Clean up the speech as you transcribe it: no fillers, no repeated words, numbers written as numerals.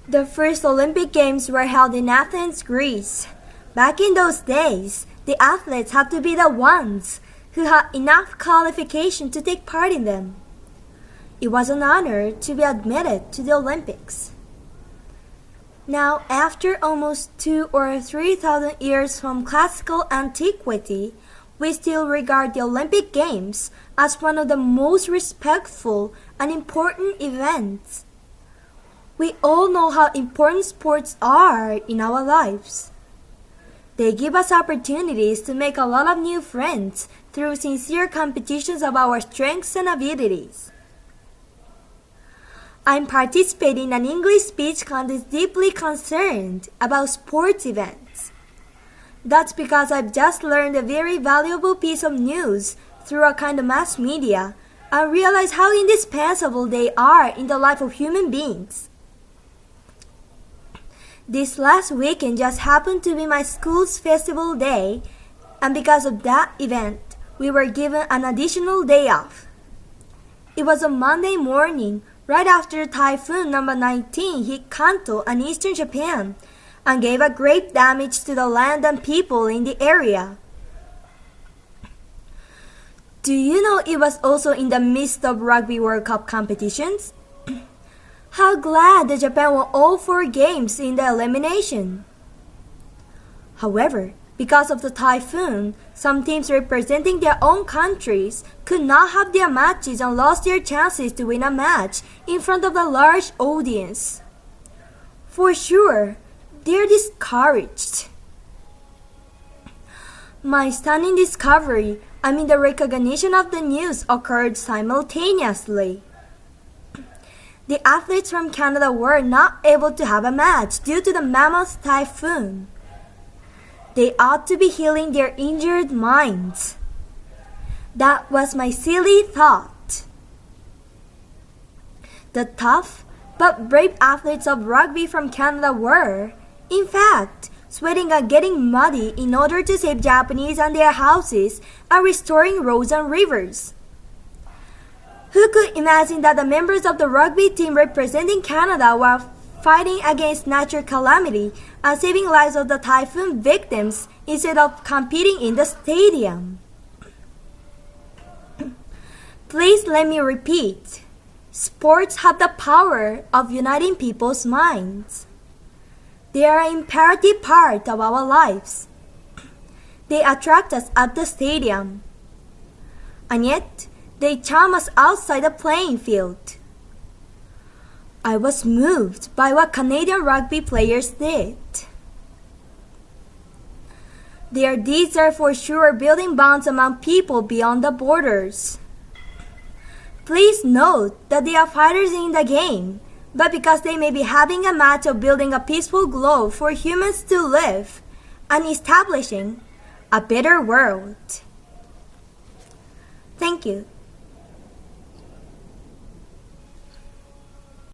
The first Olympic Games were held in Athens, Greece. Back in those days, the athletes had to be the ones who had enough qualification to take part in them. It was an honor to be admitted to the Olympics. Now, after almost 2,000 or 3,000 years from classical antiquity, we still regard the Olympic Games as one of the most respectful and important events. We all know how important sports are in our lives. They give us opportunities to make a lot of new friends through sincere competitions of our strengths and abilities. I'm participating in an English speech contest deeply concerned about sports events. That's because I've just learned a very valuable piece of news through a kind of mass media and realized how indispensable they are in the life of human beings. This last weekend just happened to be my school's festival day, and because of that event, we were given an additional day off. It was a Monday morning, right after Typhoon number 19 hit Kanto and eastern Japan, and gave a great damage to the land and people in the area. Do you know it was also in the midst of Rugby World Cup competitions? How glad that Japan won all 4 games in the elimination. However, because of the typhoon, some teams representing their own countries could not have their matches and lost their chances to win a match in front of a large audience. For sure, they're discouraged. My stunning discovery, the recognition of the news occurred simultaneously. The athletes from Canada were not able to have a match due to the mammoth typhoon. They ought to be healing their injured minds. That was my silly thought. The tough but brave athletes of rugby from Canada were, in fact, sweating and getting muddy in order to save Japanese and their houses and restoring roads and rivers. Who could imagine that the members of the rugby team representing Canada were fighting against natural calamity and saving lives of the typhoon victims instead of competing in the stadium? Please let me repeat. Sports have the power of uniting people's minds. They are an imperative part of our lives. They attract us at the stadium. And yet, they charm us outside the playing field. I was moved by what Canadian rugby players did. Their deeds are for sure building bonds among people beyond the borders. Please note that they are fighters in the game, but because they may be having a match of building a peaceful globe for humans to live and establishing a better world. Thank you.